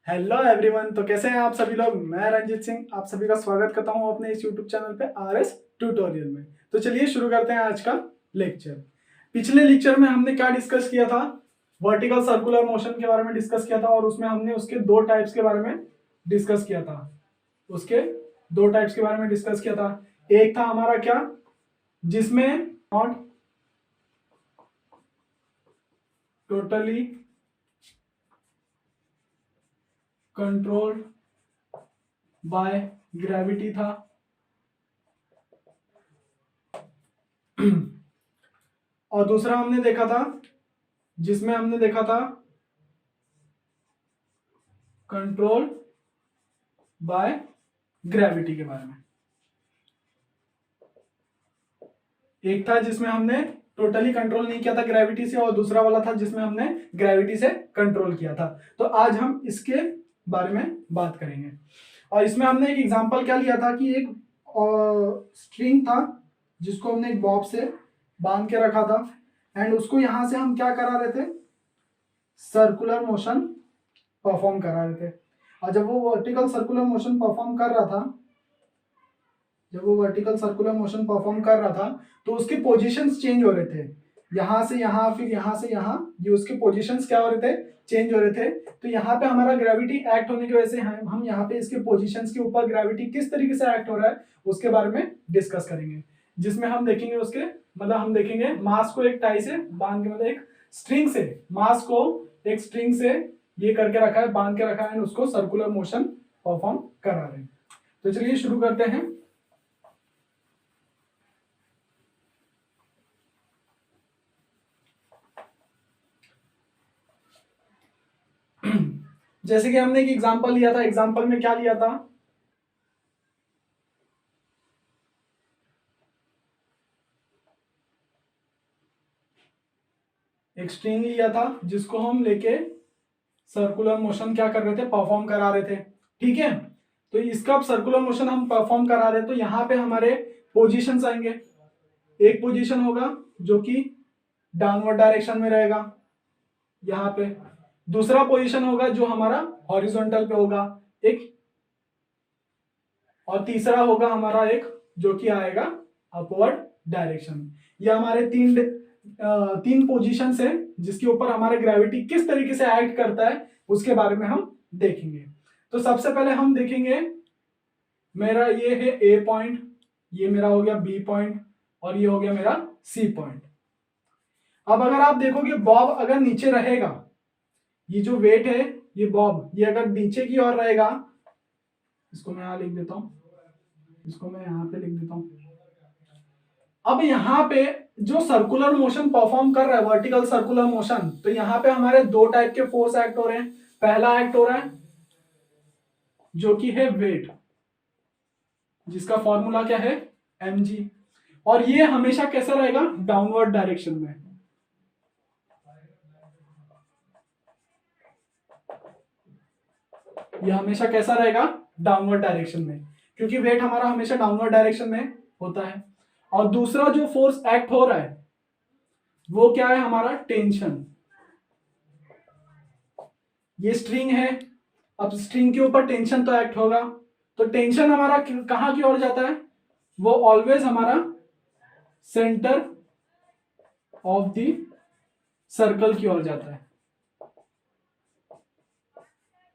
Hello everyone. तो कैसे हैं आप सभी लोग। मैं रंजीत सिंह आप सभी का स्वागत करता हूं अपने इस यूट्यूब चैनल पे आरएस ट्यूटोरियल में। तो चलिए शुरू करते हैं आज का लेक्चर। पिछले लेक्चर में हमने क्या डिस्कस किया था, वर्टिकल सर्कुलर मोशन के बारे में डिस्कस किया था और उसमें हमने उसके दो टाइप्स के बारे में डिस्कस किया था। उसके दो टाइप्स के बारे में डिस्कस किया था। एक था हमारा क्या, जिसमें not totally controlled by gravity था और दूसरा हमने देखा था जिसमें हमने देखा था कंट्रोल बाय ग्रेविटी के बारे में। एक था जिसमें हमने टोटली कंट्रोल नहीं किया था ग्रेविटी से और दूसरा वाला था जिसमें हमने ग्रेविटी से कंट्रोल किया था। तो आज हम इसके बारे में बात करेंगे। और इसमें हमने एक एग्जांपल क्या लिया था कि एक स्ट्रिंग था जिसको हमने एक बॉब से बांध के रखा था एंड उसको यहां से हम क्या करा रहे थे, सर्कुलर मोशन परफॉर्म करा रहे थे। और जब वो वर्टिकल सर्कुलर मोशन परफॉर्म कर रहा था तो उसके पोजीशंस चेंज हो रहे थे, यहां से यहां फिर यहां से यहां, ये उसके पोजीशंस क्या हो रहे थे, चेंज हो रहे थे। तो यहाँ पे हमारा ग्रेविटी एक्ट होने की वजह से हम यहाँ पे इसके पोजीशंस के ऊपर ग्रेविटी किस तरीके से एक्ट हो रहा है उसके बारे में डिस्कस करेंगे। जिसमें हम देखेंगे उसके मतलब हम देखेंगे मास को एक टाई से बांध के, मतलब एक स्ट्रिंग से मास को एक स्ट्रिंग से ये करके रखा है, बांध के रखा है, उसको सर्कुलर मोशन परफॉर्म करा रहे हैं। तो चलिए शुरू करते हैं। जैसे कि हमने एक एग्जांपल लिया था, एग्जांपल में क्या लिया था, एक स्ट्रिंग लिया था जिसको हम लेके सर्कुलर मोशन क्या कर रहे थे, परफॉर्म करा रहे थे। ठीक है, तो इसका सर्कुलर मोशन हम परफॉर्म करा रहे हैं तो यहाँ पे हमारे पोजीशंस आएंगे। एक पोजीशन होगा जो कि डाउनवर्ड डायरेक्शन में रहेगा यहाँ पे, दूसरा पोजीशन होगा जो हमारा हॉरिजॉन्टल पे होगा एक, और तीसरा होगा हमारा एक जो कि आएगा अपवर्ड डायरेक्शन। ये हमारे तीन पोजीशंस है जिसके ऊपर हमारा ग्रेविटी किस तरीके से एक्ट करता है उसके बारे में हम देखेंगे। तो सबसे पहले हम देखेंगे, मेरा ये है ए पॉइंट, ये मेरा हो गया बी पॉइंट और ये हो गया मेरा सी पॉइंट। अब अगर आप देखोगे बॉब अगर नीचे रहेगा, ये जो वेट है ये बॉब ये अगर नीचे की ओर रहेगा, इसको मैं यहां लिख देता हूं, इसको मैं यहां पे लिख देता हूं। अब यहां पे जो सर्कुलर मोशन परफॉर्म कर रहा है वर्टिकल सर्कुलर मोशन, तो यहां पे हमारे दो टाइप के फोर्स एक्ट हो रहे हैं। पहला एक्ट हो रहा है जो कि है वेट, जिसका फॉर्मूला क्या है mg, और ये हमेशा कैसा रहेगा, डाउनवर्ड डायरेक्शन में। ये हमेशा कैसा रहेगा, डाउनवर्ड डायरेक्शन में, क्योंकि वेट हमारा हमेशा डाउनवर्ड डायरेक्शन में होता है। और दूसरा जो फोर्स एक्ट हो रहा है वो क्या है, हमारा टेंशन। ये स्ट्रिंग है, अब स्ट्रिंग के ऊपर टेंशन तो एक्ट होगा, तो टेंशन हमारा कहां की ओर जाता है, वो ऑलवेज हमारा सेंटर ऑफ द सर्कल की ओर जाता है,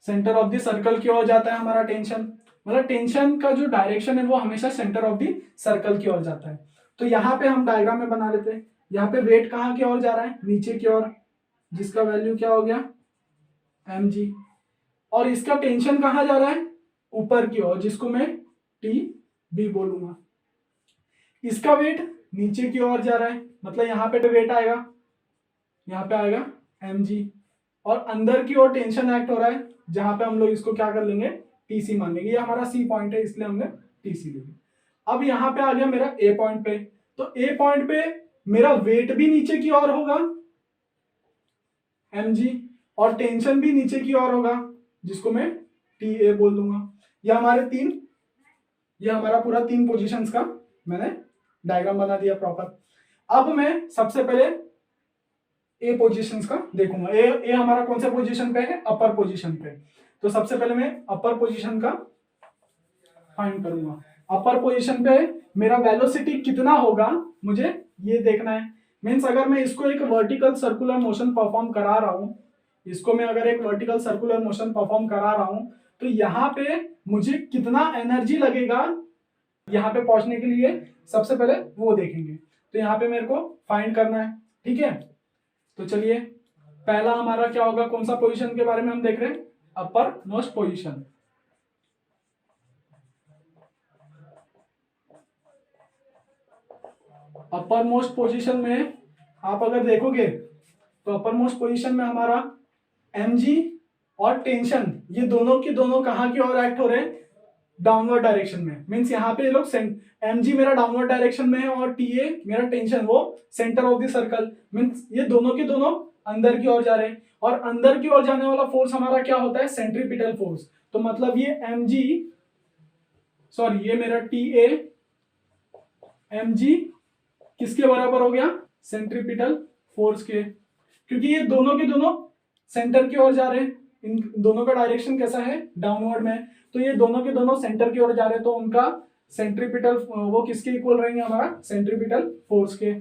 सेंटर ऑफ द सर्कल की ओर जाता है हमारा टेंशन। मतलब टेंशन का जो डायरेक्शन है वो हमेशा सेंटर ऑफ द सर्कल की ओर जाता है। तो यहां पे हम डायग्राम में बना लेते हैं, यहाँ पे वेट कहां की ओर जा रहा है, नीचे की ओर, जिसका वैल्यू क्या हो गया mg, और इसका टेंशन कहां जा रहा है, ऊपर की ओर, जिसको मैं टी बी बोलूंगा। इसका वेट नीचे की ओर जा रहा है, मतलब यहाँ पे वेट आएगा, यहाँ पे आएगा mg, और अंदर की ओर टेंशन एक्ट हो रहा है जहां पे हम लोग इसको क्या कर लेंगे, टीसी मान लेंगे। ये हमारा सी पॉइंट है इसलिए हमने टीसी ले लिया। अब यहाँ पे आ गया मेरा ए पॉइंट पे, तो ए पॉइंट पे मेरा वेट भी नीचे की ओर होगा mg, और टेंशन भी नीचे की ओर होगा जिसको मैं टी ए बोल दूंगा। ये हमारा पूरा तीन पोजीशंस का मैंने डायग्राम बना दिया प्रॉपर। अब मैं सबसे पहले ए पोजीशंस का देखूंगा। ए हमारा कौन सा पोजीशन पे है, अपर पोजीशन पे। तो सबसे पहले मैं अपर पोजीशन का फाइंड करूंगा। अपर पोजीशन पे मेरा वेलोसिटी कितना होगा मुझे ये देखना है। मीन्स अगर मैं इसको एक वर्टिकल सर्कुलर मोशन परफॉर्म करा रहा हूं, इसको मैं अगर एक वर्टिकल सर्कुलर मोशन परफॉर्म करा रहा हूं, तो यहाँ पे मुझे कितना एनर्जी लगेगा यहाँ पे पहुंचने के लिए, सबसे पहले वो देखेंगे। तो यहाँ पे मेरे को फाइंड करना है, ठीक है। तो चलिए पहला हमारा क्या होगा, कौन सा पोजीशन के बारे में हम देख रहे हैं, upper most position. Upper most position में आप अगर देखोगे तो अपर मोस्ट पोजीशन में हमारा mg और टेंशन ये दोनों के दोनों कहां की ओर एक्ट हो रहे हैं, डाउनवर्ड डायरेक्शन में। मींस यहाँ पे ये लोग mg मेरा डाउनवर्ड डायरेक्शन में है और ta मेरा टेंशन वो centre of the circle, means ये दोनों के दोनों अंदर की ओर जा रहे हैं। और अंदर की ओर जाने वाला फोर्स हमारा क्या होता है, सेंट्रीपिटल फोर्स। तो मतलब ये mg सॉरी ये मेरा ta mg किसके बराबर हो गया, सेंट्रीपिटल फोर्स के, क्योंकि ये दोनों के दोनों सेंटर की ओर जा रहे हैं। इन दोनों का डायरेक्शन कैसा है, डाउनवर्ड में। तो ये दोनों के दोनों सेंटर की ओर जा रहे हैं, तो उनका सेंट्रीपिटल वो किसके इक्वल रहेंगे, हमारा सेंट्रीपिटल फोर्स के।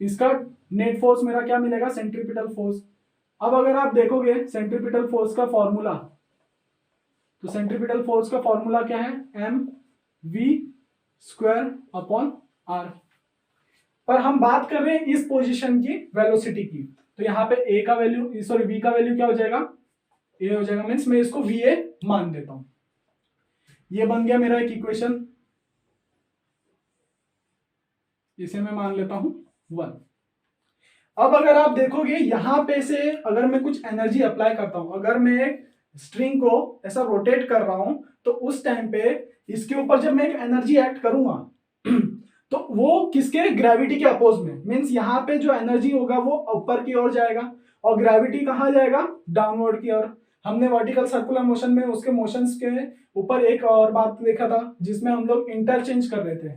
इसका नेट फोर्स मेरा क्या मिलेगा, सेंट्रीपिटल फोर्स। अब अगर आप देखोगे सेंट्रीपिटल फोर्स का फॉर्मूला, तो सेंट्रीपिटल फोर्स का फॉर्मूला क्या है, mv²/r। पर हम बात कर रहे हैं इस पोजीशन की वेलोसिटी की, तो यहाँ पे a का वैल्यू सॉरी v का वैल्यू क्या हो जाएगा, a हो जाएगा। मीन्स मैं इसको va मान देता हूं। ये बन गया मेरा एक इक्वेशन, इसे मैं मान लेता हूं 1। अब अगर आप देखोगे यहां पे से अगर मैं कुछ एनर्जी अप्लाई करता हूं, अगर मैं एक स्ट्रिंग को ऐसा रोटेट कर रहा हूं, तो उस टाइम पे इसके ऊपर जब मैं एक एनर्जी एक्ट करूंगा तो वो किसके, ग्रेविटी के अपोज में। मींस यहाँ पे जो एनर्जी होगा वो ऊपर की ओर जाएगा और ग्रेविटी कहाँ जाएगा, डाउनवर्ड की ओर। हमने वर्टिकल सर्कुलर मोशन में उसके मोशंस के ऊपर एक और बात देखा था जिसमें हम लोग इंटरचेंज कर रहे थे,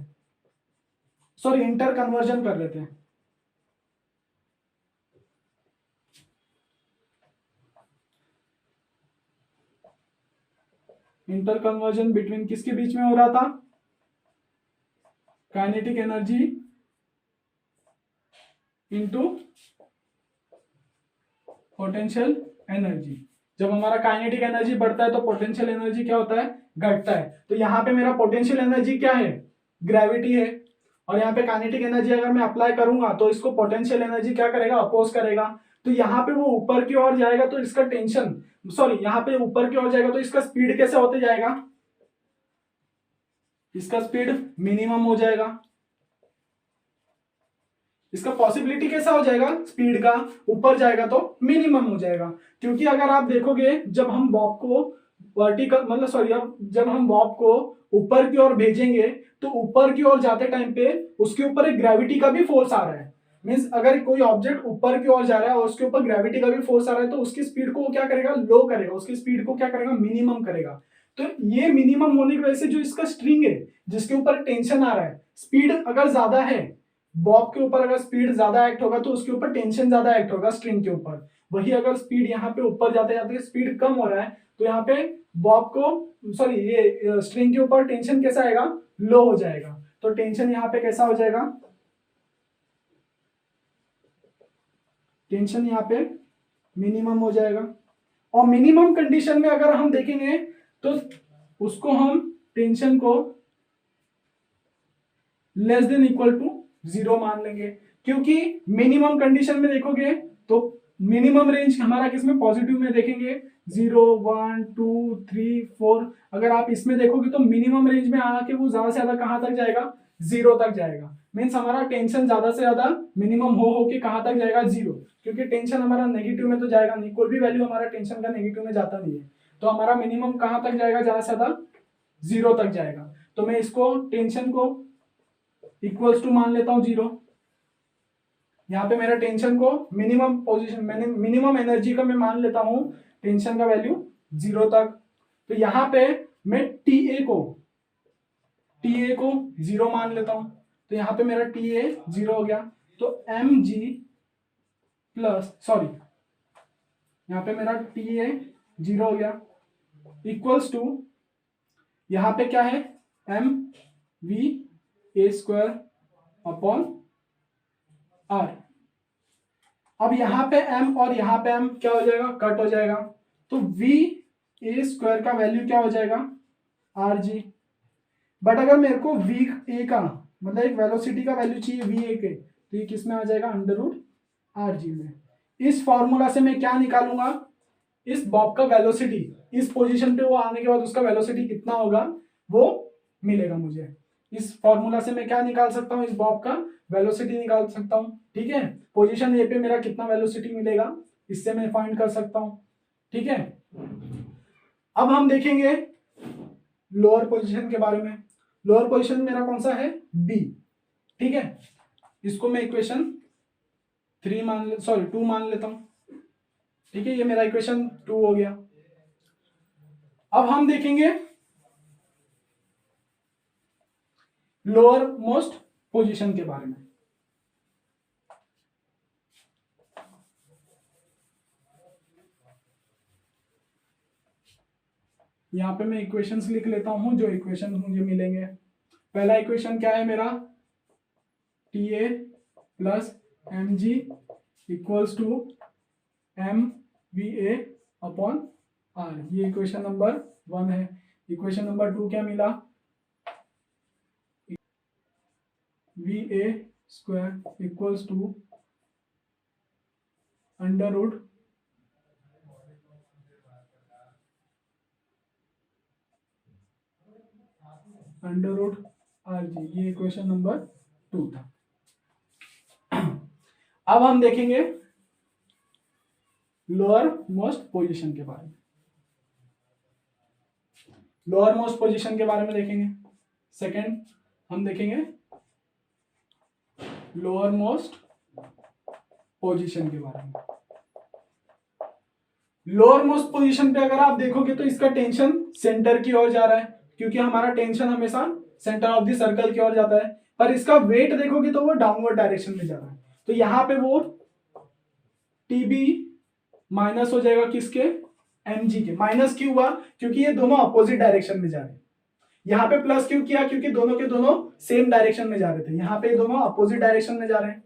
सॉरी इंटर कन्वर्जन कर रहे थे। इंटर कन्वर्जन बिटवीन किसके बीच में हो रहा था, kinetic energy into potential energy. जब हमारा काइनेटिक एनर्जी बढ़ता है तो पोटेंशियल एनर्जी क्या होता है, घटता है। तो यहाँ पे मेरा पोटेंशियल एनर्जी क्या है, ग्रेविटी है। और यहाँ पे काइनेटिक एनर्जी अगर मैं अप्लाई करूंगा तो इसको पोटेंशियल एनर्जी क्या करेगा, अपोज करेगा। तो यहाँ पे वो ऊपर की ओर जाएगा तो इसका टेंशन सॉरी यहाँ पे ऊपर की ओर जाएगा तो इसका स्पीड कैसे होते जाएगा, इसका स्पीड मिनिमम हो जाएगा। इसका पॉसिबिलिटी कैसा हो जाएगा, स्पीड का ऊपर जाएगा तो मिनिमम हो जाएगा। क्योंकि अगर आप देखोगे जब हम बॉब को वर्टिकल मतलब सॉरी अब जब हम बॉब को ऊपर की ओर भेजेंगे तो ऊपर की ओर जाते टाइम पे उसके ऊपर एक ग्रेविटी का भी फोर्स आ रहा है। मींस अगर कोई ऑब्जेक्ट ऊपर की ओर जा रहा है और उसके ऊपर ग्रेविटी का भी फोर्स आ रहा है तो उसकी स्पीड को क्या करेगा, लो करेगा, उसकी स्पीड को क्या करेगा, मिनिमम करेगा। तो ये मिनिमम होने की वजह से जो इसका स्ट्रिंग है जिसके ऊपर टेंशन आ रहा है, स्पीड अगर ज्यादा है, बॉब के ऊपर अगर स्पीड ज्यादा एक्ट होगा तो उसके ऊपर टेंशन ज्यादा एक्ट होगा स्ट्रिंग के ऊपर। वही अगर स्पीड यहाँ पे ऊपर जाते जाते स्पीड कम हो रहा है तो यहाँ पे बॉब को सॉरी ये स्ट्रिंग के ऊपर टेंशन कैसा आएगा, लो हो जाएगा। तो टेंशन यहाँ पे कैसा हो जाएगा, टेंशन यहाँ पे मिनिमम हो जाएगा। और मिनिमम कंडीशन में अगर हम देखेंगे तो उसको हम टेंशन को लेस देन इक्वल टू 0 मान लेंगे। क्योंकि मिनिमम कंडीशन में देखोगे तो मिनिमम रेंज हमारा किसमें, पॉजिटिव में देखेंगे 0 1 2 3 4। अगर आप इसमें देखोगे तो मिनिमम रेंज में आके वो ज्यादा से ज्यादा कहां तक जाएगा, 0 तक जाएगा। मीन्स हमारा टेंशन ज्यादा से ज्यादा मिनिमम हो के कहां तक जाएगा, 0। क्योंकि टेंशन हमारा नेगेटिव में तो जाएगा नहीं, कोई भी वैल्यू हमारा टेंशन का नेगेटिव में जाता नहीं है। तो हमारा मिनिमम कहां तक जाएगा, ज्यादा से ज्यादा 0 तक जाएगा। तो मैं इसको टेंशन को इक्वल्स टू मान लेता हूं 0। यहाँ पे मेरा टेंशन को मिनिमम पोजीशन मिनिमम एनर्जी का मैं मान लेता हूं टेंशन का वैल्यू 0 तक। तो यहाँ पे मैं TA को 0 मान लेता हूं। तो यहाँ पे मेरा TA 0 हो गया। तो mg प्लस सॉरी यहाँ पे मेरा TA 0 हो गया। इक्वल्स टू, यहां पे क्या है, M V A square upon R. अब यहां पे m और यहां पे m क्या हो जाएगा, कट हो जाएगा, तो v ए स्क्वायर का वैल्यू क्या हो जाएगा, आर जी। बट अगर मेरे को v ए का मतलब एक वेलोसिटी का वैल्यू चाहिए v ए के, तो ये किस में आ जाएगा, अंडर रूट आर जी में। इस फॉर्मूला से मैं क्या निकालूंगा, इस बॉब का वेलोसिटी, इस पोजीशन पे वो आने के बाद उसका वेलोसिटी कितना होगा वो मिलेगा मुझे। इस फॉर्मूला से मैं क्या निकाल सकता हूँ, इस बॉब का वेलोसिटी निकाल सकता हूँ। ठीक है, पोजीशन ए पे मेरा कितना वेलोसिटी मिलेगा, इससे मैं फाइंड कर सकता हूँ। ठीक है, अब हम देखेंगे लोअर पोजीशन के बारे में। लोअर पोजीशन मेरा कौन सा है, बी। ठीक है, इसको मैं इक्वेशन 2 मान लेता हूं। ठीक है, ये मेरा इक्वेशन 2 हो गया। अब हम देखेंगे लोअर मोस्ट पोजीशन के बारे में। यहां पे मैं इक्वेशंस लिख लेता हूं जो इक्वेशन मुझे मिलेंगे। पहला इक्वेशन क्या है मेरा, T A plus M G equals to M V A upon R, ये इक्वेशन नंबर 1 है। इक्वेशन नंबर 2 क्या मिला, V A square equals to under root R G, ये इक्वेशन नंबर 2 था। अब हम देखेंगे लोअर मोस्ट पोजीशन के बारे में। लोअर मोस्ट पोजीशन के बारे में देखेंगे। सेकंड हम देखेंगे लोअर मोस्ट पोजीशन के बारे में। लोअर मोस्ट पोजीशन पे अगर आप देखोगे तो इसका टेंशन सेंटर की ओर जा रहा है, क्योंकि हमारा टेंशन हमेशा सेंटर ऑफ द सर्कल की ओर जाता है। पर इसका वेट देखोगे तो वो डाउनवर्ड डायरेक्शन में जा रहा है, तो यहां पे वो टीबी माइनस हो जाएगा किसके, एमजी के। माइनस क्यों हुआ, क्योंकि ये दोनों अपोजिट डायरेक्शन में जा रहे हैं। यहाँ पे प्लस क्यों किया, क्योंकि दोनों के दोनों सेम डायरेक्शन में जा रहे थे। यहाँ पे दोनों अपोजिट डायरेक्शन में जा रहे हैं।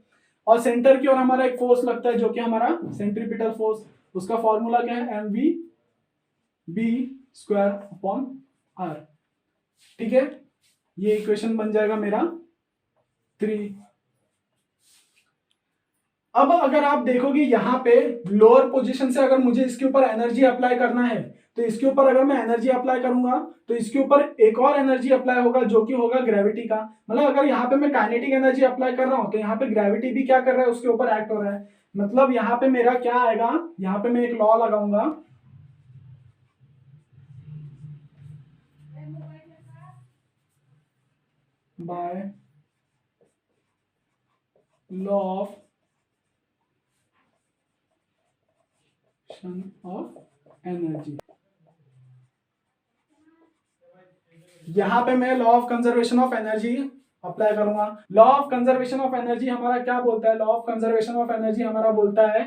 और सेंटर की ओर हमारा एक फोर्स लगता है जो कि हमारा सेंट्रीपिटल फोर्स, उसका फॉर्मूला क्या है, M V B square upon R. ठीक है, ये इक्वेशन बन जाएगा मेरा 3। अब अगर आप देखोगे यहाँ पे लोअर पोजीशन से अगर मुझे इसके ऊपर एनर्जी अप्लाई करना है, तो इसके ऊपर अगर मैं एनर्जी अप्लाई करूंगा तो इसके ऊपर एक और एनर्जी अप्लाई होगा जो कि होगा ग्रेविटी का। मतलब अगर यहाँ पे मैं काइनेटिक एनर्जी अप्लाई कर रहा हूं तो यहाँ पे ग्रेविटी भी क्या कर रहा है, उसके ऊपर एक्ट हो रहा है। मतलब यहाँ पे मेरा क्या आएगा, यहाँ पे मैं एक लॉ लगाऊंगा, बाय लॉ ऑफ एनर्जी। यहां पे मैं law of conservation of energy apply करूंगा। Law of conservation of energy हमारा क्या बोलता है, law of conservation of energy हमारा बोलता है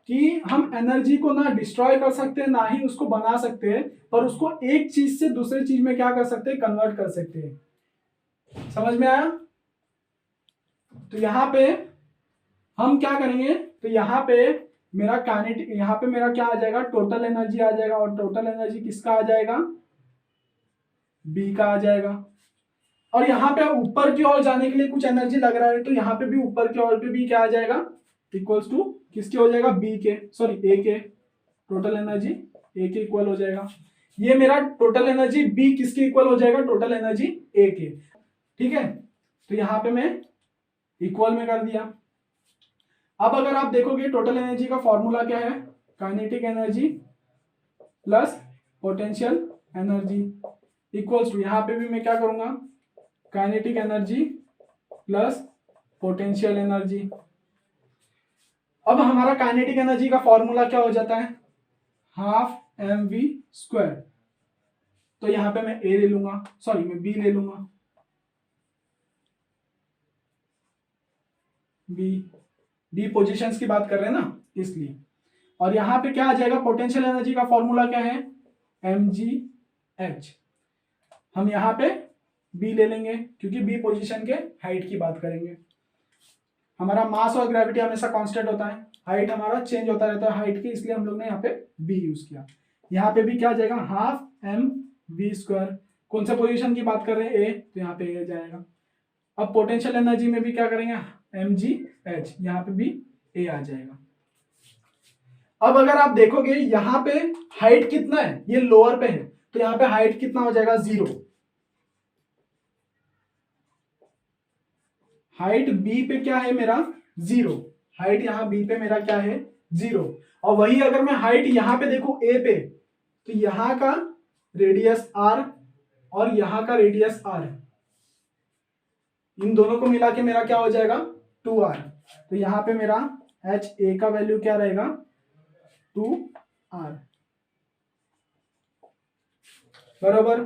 कि हम एनर्जी को ना डिस्ट्रॉय कर सकते हैं ना ही उसको बना सकते हैं, पर उसको एक चीज से दूसरी चीज में क्या कर सकते हैं, कन्वर्ट कर सकते हैं। समझ में आया। तो यहां पे हम क्या करेंगे, तो यहाँ पे मेरा काइनेटिक, यहाँ पे मेरा क्या आ जाएगा, टोटल एनर्जी आ जाएगा। और टोटल एनर्जी किसका आ जाएगा, बी का आ जाएगा। और यहाँ पे ऊपर की ओर जाने के लिए कुछ एनर्जी लग रहा है, तो यहाँ पे भी ऊपर की ओर पे भी क्या आ जाएगा, इक्वल्स टू किसके हो जाएगा, बी के, सॉरी ए के। टोटल एनर्जी ए के इक्वल हो जाएगा। ये मेरा टोटल एनर्जी बी किसके इक्वल हो जाएगा, टोटल एनर्जी ए के। ठीक है, तो यहाँ पे मैं इक्वल में कर दिया। अब अगर आप देखोगे टोटल एनर्जी का फॉर्मूला क्या है, kinetic energy plus potential energy equals to, यहां पे भी मैं क्या करूंगा, kinetic energy plus potential energy. अब हमारा काइनेटिक एनर्जी का फॉर्मूला क्या हो जाता है, हाफ एम वी स्क्वायर। तो यहां पे मैं ए ले लूंगा, सॉरी मैं बी ले लूंगा, बी पोजीशंस की बात कर रहे हैं ना इसलिए। और यहां पे क्या आ जाएगा, पोटेंशियल एनर्जी का फॉर्मूला क्या है, mgh। हम यहाँ पे b ले लेंगे क्योंकि b पोजीशन के हाइट की बात करेंगे। हमारा मास और ग्रेविटी हमेशा कांस्टेंट होता है, हाइट हमारा चेंज होता रहता है हाइट की, इसलिए हम लोग ने यहाँ पे b यूज किया। यहाँ पे भी क्या आ जाएगा, हाफ एम वी स्क्वायर। कौन सा पोजीशन की बात कर रहे हैं, a, तो यहाँ पे a जाएगा। अब पोटेंशियल एनर्जी में भी क्या करेंगे, mgh, यहाँ पे भी a आ जाएगा। अब अगर आप देखोगे यहाँ पे हाइट कितना है, ये लोअर पे है, तो यहाँ पे हाइट कितना हो जाएगा, 0। हाइट बी पे क्या है मेरा, 0। हाइट यहाँ बी पे मेरा क्या है, 0। और वही अगर मैं हाइट यहाँ पे देखूं ए पे, तो यहाँ का रेडियस r और यहाँ का रेडियस r, इन दोनों को मिला के मेरा क्या हो जाएगा, 2r। तो यहाँ पे मेरा एच ए का वैल्यू क्या रहेगा, 2r, बराबर।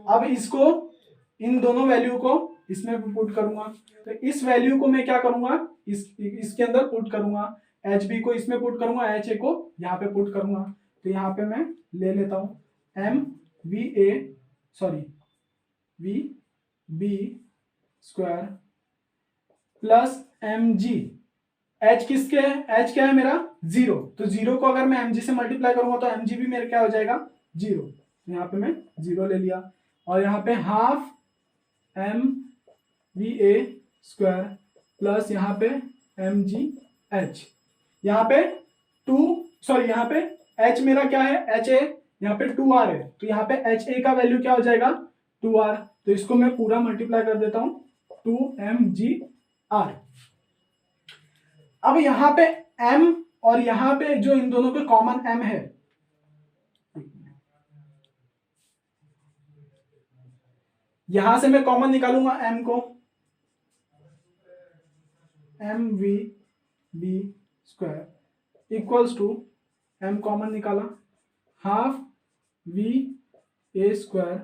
अब इसको, इन दोनों वैल्यू को इसमें पुट करूंगा, तो इस वैल्यू को मैं क्या करूंगा, इसके अंदर पुट करूंगा, एच बी को इसमें पुट करूंगा, एच ए को यहाँ पे पुट करूंगा। तो यहाँ पे मैं ले लेता हूं M V A sorry V B square plus M G. H किसके है, एच क्या है मेरा, 0। तो 0 को अगर मैं एम जी से मल्टीप्लाई करूंगा तो एम जी भी मेरा क्या हो जाएगा, 0। यहाँ पे मैं 0 ले लिया, और यहाँ पे half M V A square plus यहाँ पे एम जी एच। यहाँ पे यहाँ पे एच मेरा क्या है, एच ए, यहाँ पे 2r है, तो यहाँ पे एच ए का वैल्यू क्या हो जाएगा, 2r। तो इसको मैं पूरा मल्टीप्लाई कर देता हूं, 2mgr। अब यहाँ पे m और यहाँ पे जो इन दोनों के कॉमन m है, यहां से मैं कॉमन निकालूंगा m को, M V B square equals to, m common निकाला, half V A square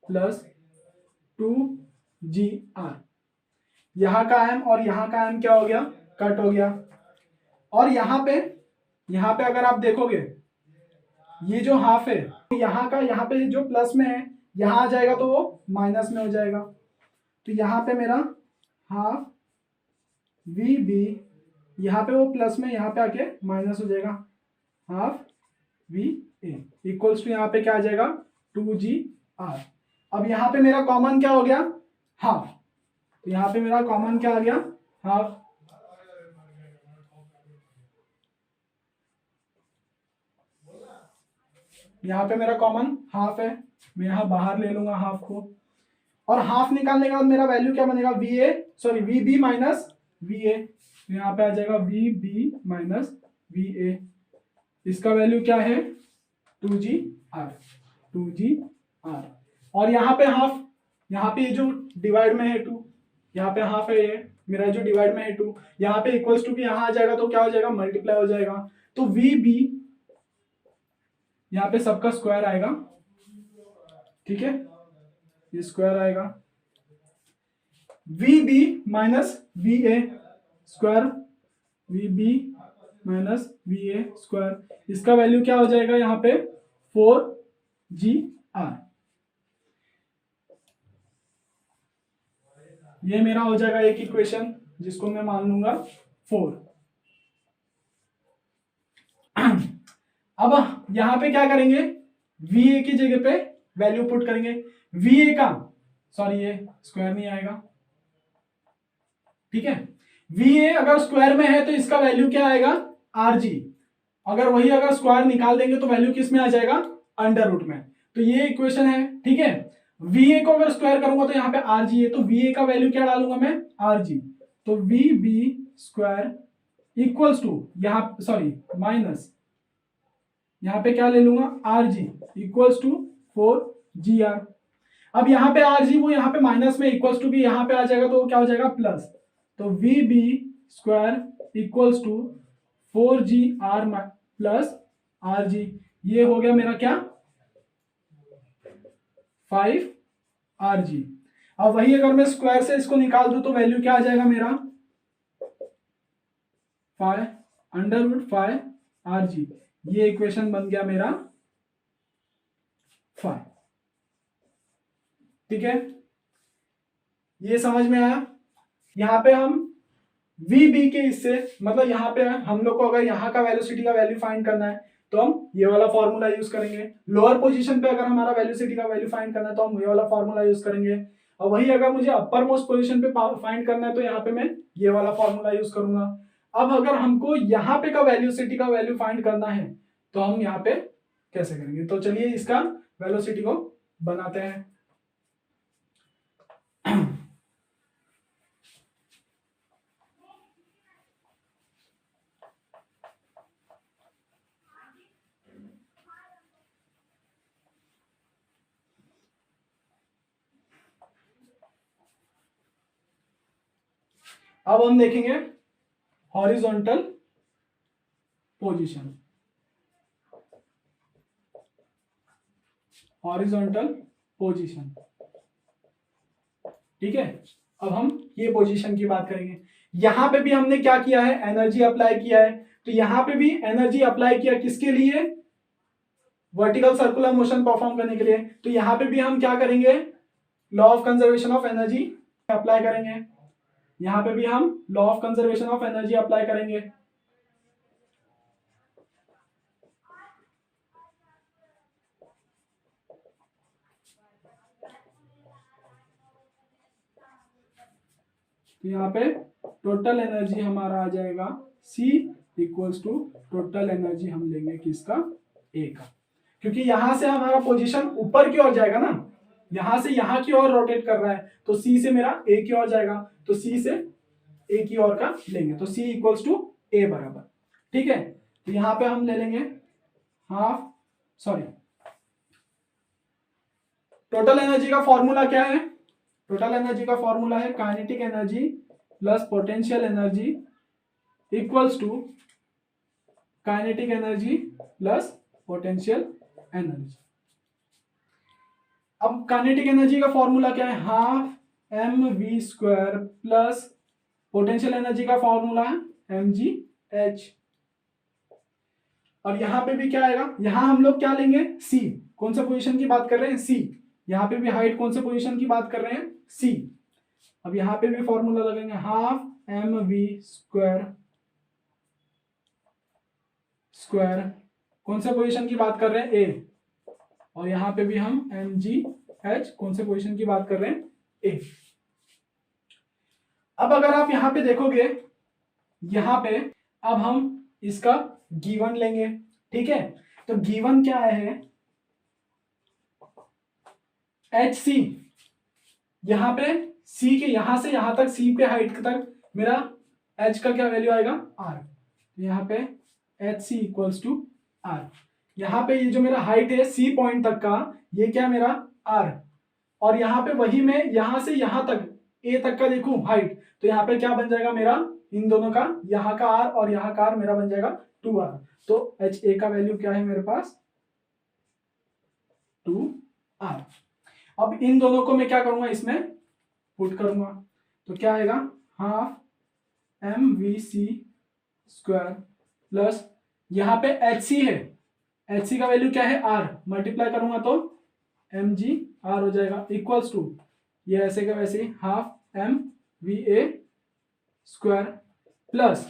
plus 2gr। यहाँ का m और यहाँ का m क्या हो गया, कट हो गया। और यहाँ पे अगर आप देखोगे ये जो हाफ है, यहाँ पे जो प्लस में है, यहाँ आ जाएगा तो वो माइनस में हो जाएगा। तो यहाँ पे मेरा हाफ वी बी, यहाँ पे वो प्लस में, यहाँ पे आके माइनस हो जाएगा, half V A equals to यहाँ पे क्या आ जाएगा, 2gr। अब यहाँ पे मेरा कॉमन क्या हो गया, हाफ। तो यहाँ पे मेरा कॉमन क्या आ गया, हाफ। यहाँ पे मेरा कॉमन हाफ है, मैं यहाँ बाहर ले लूंगा हाफ को, और हाफ निकालने के बाद मेरा वैल्यू क्या बनेगा, V B minus V A. तो यहाँ पे आ जाएगा V B minus V A, इसका वैल्यू क्या है, 2gr। और यहाँ पे हाफ, यहाँ पे जो डिवाइड में है 2, यहाँ पे हाफ है, ये मेरा जो डिवाइड में है 2, यहाँ पे इक्वल्स टू भी यहाँ आ जाएगा, तो क्या हो जाएगा, मल्टीप्लाई हो जाएगा। तो वी बी, यहाँ पे सबका स्क्वायर आएगा, ठीक है, ये स्क्वायर आएगा, V B minus V A square, V B minus V A square, इसका वैल्यू क्या हो जाएगा यहाँ पे, 4gr। ये मेरा हो जाएगा एक इक्वेशन, जिसको मैं मान लूंगा 4। अब यहां पे क्या करेंगे, वी ए की जगह पे वैल्यू पुट करेंगे, वी ए का, सॉरी ये स्क्वायर नहीं आएगा, ठीक है। वी ए अगर स्क्वायर में है तो इसका वैल्यू क्या आएगा, आर जी। अगर स्क्वायर निकाल देंगे तो वैल्यू किस में आ जाएगा, अंडर रूट में। तो ये इक्वेशन है, ठीक है। वी ए को अगर स्क्वायर करूंगा तो यहाँ पे आर जी है, तो वी ए का वैल्यू क्या डालूंगा मैं, आर जी। तो V B square equals to, यहाँ सॉरी माइनस, यहाँ पे क्या ले लूंगा, R G equals to 4gr। अब यहाँ पे आर जी, वो यहाँ पे माइनस में, इक्वल्स टू भी यहाँ पे आ जाएगा, तो वो क्या हो जाएगा, प्लस। तो V B square equals to 4gr plus R G, ये हो गया मेरा क्या, 5rg। अब वही अगर मैं स्क्वायर से इसको निकाल दूं तो वैल्यू क्या आ जाएगा मेरा, 5 अंडर रूट 5rg। ये इक्वेशन बन गया मेरा फाइव। ठीक है, ये समझ में आया। यहाँ पे हम VB के इससे मतलब यहाँ पे हम लोग को अगर यहाँ का वेलोसिटी का वैल्यू फाइंड करना है तो हम ये वाला फॉर्मूला यूज करेंगे। लोअर पोजीशन पे अगर हमारा वेलोसिटी का वैल्यू फाइंड करना है तो हम ये वाला फॉर्मूला यूज करेंगे। और वही अगर मुझे अपर मोस्ट पोजीशन पे फाइंड करना है तो यहाँ पे मैं ये वाला फॉर्मूला यूज करूंगा। अब अगर हमको यहाँ पे का वेलोसिटी का वैल्यू फाइंड करना है तो हम यहाँ पे कैसे करेंगे, तो चलिए इसका वेलोसिटी को बनाते हैं। अब हम देखेंगे हॉरिजॉन्टल पोजीशन। हॉरिजॉन्टल पोजीशन, ठीक है। अब हम ये पोजीशन की बात करेंगे। यहां पे भी हमने क्या किया है, एनर्जी अप्लाई किया है। तो यहां पे भी एनर्जी अप्लाई किया किसके लिए, वर्टिकल सर्कुलर मोशन परफॉर्म करने के लिए। तो यहां पे भी हम क्या करेंगे, law of conservation of energy apply करेंगे। यहां पे भी हम law of conservation of energy apply करेंगे। तो यहाँ पे टोटल एनर्जी हमारा आ जाएगा C equals to total energy हम लेंगे किसका, A का, क्योंकि यहां से हमारा पोजीशन ऊपर की ओर जाएगा ना, यहां से यहां की ओर रोटेट कर रहा है तो C से मेरा A की ओर जाएगा, तो C से A की ओर का लेंगे तो C इक्वल्स टू A बराबर। ठीक है, तो यहां पे हम ले लेंगे टोटल एनर्जी का फॉर्मूला क्या है, टोटल एनर्जी का फॉर्मूला है kinetic energy plus potential energy equals to kinetic energy plus potential energy. अब काइनेटिक एनर्जी का फॉर्मूला क्या है, half mv² plus potential energy का फॉर्मूला है mgh। और यहां पे भी क्या आएगा, यहां हम लोग क्या लेंगे, C, कौन सा पोजीशन की बात कर रहे हैं, C। यहां पे भी हाइट कौन से पोजीशन की बात कर रहे हैं, C। अब यहां पे भी फॉर्मूला लगेंगे हाफ mv² कौन से पोजीशन की बात कर रहे हैं, A। और यहां पे भी हम mgh कौन से पोजीशन की बात कर रहे हैं, A। अब अगर आप यहां पे देखोगे, यहां पे अब हम इसका गिवन लेंगे। ठीक है, तो गिवन क्या है, hc। यहां पे c के यहां से यहां तक, c पे हाइट तक मेरा h का क्या वैल्यू आएगा, r। यहां पे hc इक्वल्स टू r। यहां पे ये जो मेरा हाइट है c पॉइंट तक का, ये क्या मेरा r। और यहां पे वही मैं यहां से यहां तक a तक का देखूं हाइट, तो यहां पे क्या बन जाएगा मेरा, इन दोनों का, यहां का r और यहां का r मेरा बन जाएगा 2r। तो ha का वैल्यू क्या है मेरे पास, 2r। अब इन दोनों को मैं क्या करूंगा, इसमें पुट करूंगा, तो क्या आएगा, हाफ mvc² प्लस यहां पे hc है, hc का वैल्यू क्या है, r, मल्टीप्लाई करूंगा तो mgr हो जाएगा इक्वल्स टू, ये ऐसे का वैसे हाफ mva² प्लस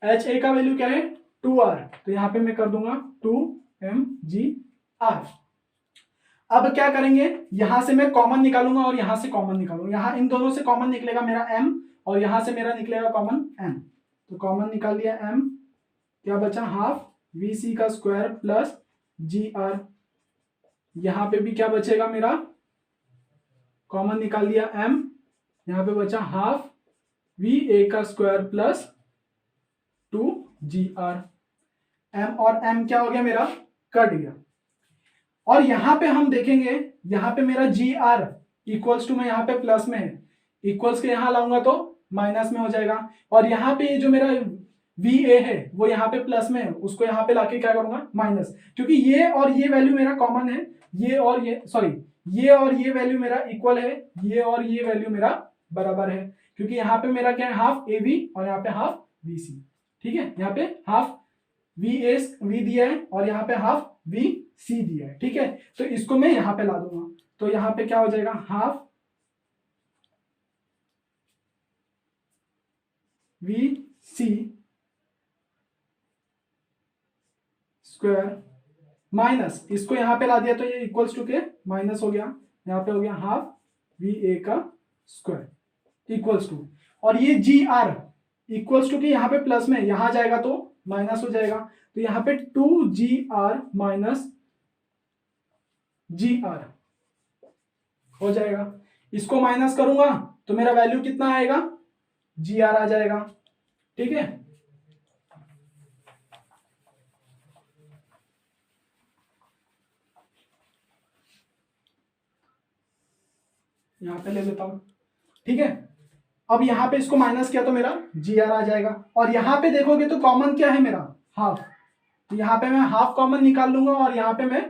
ha का वैल्यू क्या है, 2r, तो यहां पे मैं कर दूंगा 2mgr। अब क्या करेंगे, यहां से मैं कॉमन निकालूंगा और यहां से कॉमन निकालूंगा। यहां इन दोनों से कॉमन निकलेगा मेरा m और यहां से मेरा निकलेगा कॉमन m। तो कॉमन निकाल लिया m, क्या बचा, हाफ vc का स्क्वायर प्लस gr। यहां पे भी क्या बचेगा मेरा, कॉमन निकाल लिया m, यहां पे बचा हाफ va का स्क्वायर प्लस 2gr। m और m क्या हो गया मेरा, कट गया। और यहां पे हम देखेंगे, यहां पे मेरा gr इक्वल्स टू में यहां पे प्लस में है, इक्वल्स के यहां लाऊंगा तो माइनस में हो जाएगा। और यहां पे जो मेरा va है वो यहां पे प्लस में है, उसको यहां पे लाके क्या करूंगा, माइनस, क्योंकि ये और ये वैल्यू मेरा कॉमन है, ये और ये वैल्यू मेरा इक्वल है, ये और ये वैल्यू मेरा बराबर है, क्योंकि यहां पे मेरा क्या है, हाफ av और यहाँ पे हाफ vc। ठीक है, यहाँ पे हाफ v दिया है और यहाँ पे हाफ vc सी दिया है, ठीक है। तो इसको मैं यहां पे ला दूंगा, तो यहां पे क्या हो जाएगा, half V C square minus, इसको यहां पे ला दिया तो ये इक्वल्स टू के माइनस हो गया, यहां पे हो गया हाफ वी ए का स्क्वायर इक्वल्स टू, और ये जी आर इक्वल्स टू के यहाँ पे प्लस में, यहां जाएगा तो माइनस हो जाएगा, तो यहाँ पे 2GR माइनस GR हो जाएगा। इसको माइनस करूंगा तो मेरा वैल्यू कितना आएगा, GR आ जाएगा, ठीक है। यहां पे ले लेता हूं, ठीक है। अब यहां पे इसको माइनस किया तो मेरा GR आ जाएगा, और यहां पे देखोगे तो कॉमन क्या है मेरा, हाफ, तो यहां पे मैं हाफ कॉमन निकाल लूंगा, और यहां पे मैं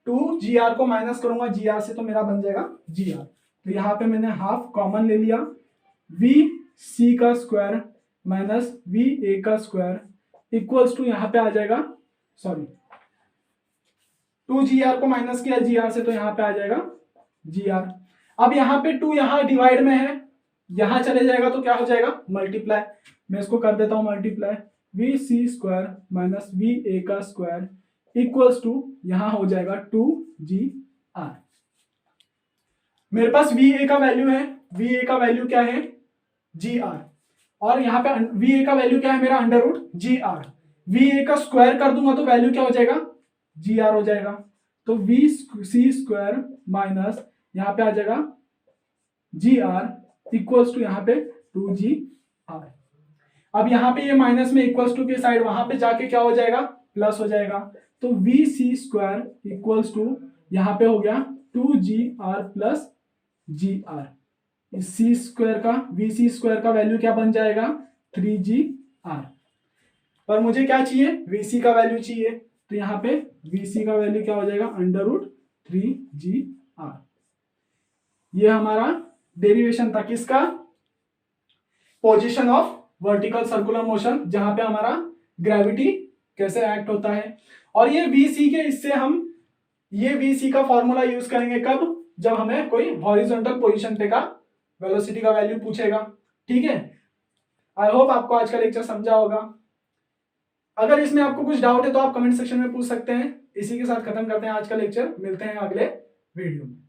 2GR को माइनस करूंगा GR से, तो मेरा बन जाएगा GR। तो यहां पे मैंने हाफ कॉमन ले लिया, वी सी का स्क्वायर माइनस वी ए का स्क्वायर इक्वल्स टू, यहां पे आ जाएगा, सॉरी 2GR को माइनस किया GR से, तो यहां पे आ जाएगा GR। अब यहां पे 2 यहां डिवाइड में है, यहां चले जाएगा तो क्या हो जाएगा, मल्टीप्लाई, मैं इसको कर देता हूं multiply, V C square minus V A का स्क्वायर इक्वल्स टू, यहां हो जाएगा 2GR। मेरे पास वी ए का वैल्यू है, वी ए का वैल्यू क्या है, GR, और यहाँ पे वी ए का वैल्यू क्या है मेरा, under root GR, V A का स्क्वायर कर दूंगा तो वैल्यू क्या हो जाएगा, GR हो जाएगा, तो वी सी स्क्वायर माइनस यहाँ पे आ जाएगा GR इक्वल्स टू यहाँ पे 2GR। अब यहाँ पे ये माइनस में इक्वल्स टू के साइड वहां पे जाके क्या हो जाएगा, प्लस हो जाएगा, तो V C square equals to यहाँ पे हो गया 2GR प्लस GR, इस सी स्क्वायर का, वी सी स्क्वायर का वैल्यू क्या बन जाएगा, 3GR, पर मुझे क्या चाहिए, वी सी का वैल्यू चाहिए, तो यहाँ पे वी सी का वैल्यू क्या हो जाएगा, अंडर रूट 3GR। ये हमारा डेरिवेशन था किसका, position of vertical circular motion, जहां पे हमारा ग्रेविटी कैसे एक्ट होता है। और ये वीसी के, इससे हम ये वीसी का फॉर्मूला यूज करेंगे कब, जब हमें कोई हॉरिजॉन्टल पोजीशन पे का वेलोसिटी का वैल्यू पूछेगा, ठीक है। आई होप आपको आज का लेक्चर समझा होगा। अगर इसमें आपको कुछ डाउट है तो आप कमेंट सेक्शन में पूछ सकते हैं। इसी के साथ खत्म करते हैं आज का लेक्चर, मिलते हैं अगले वीडियो में।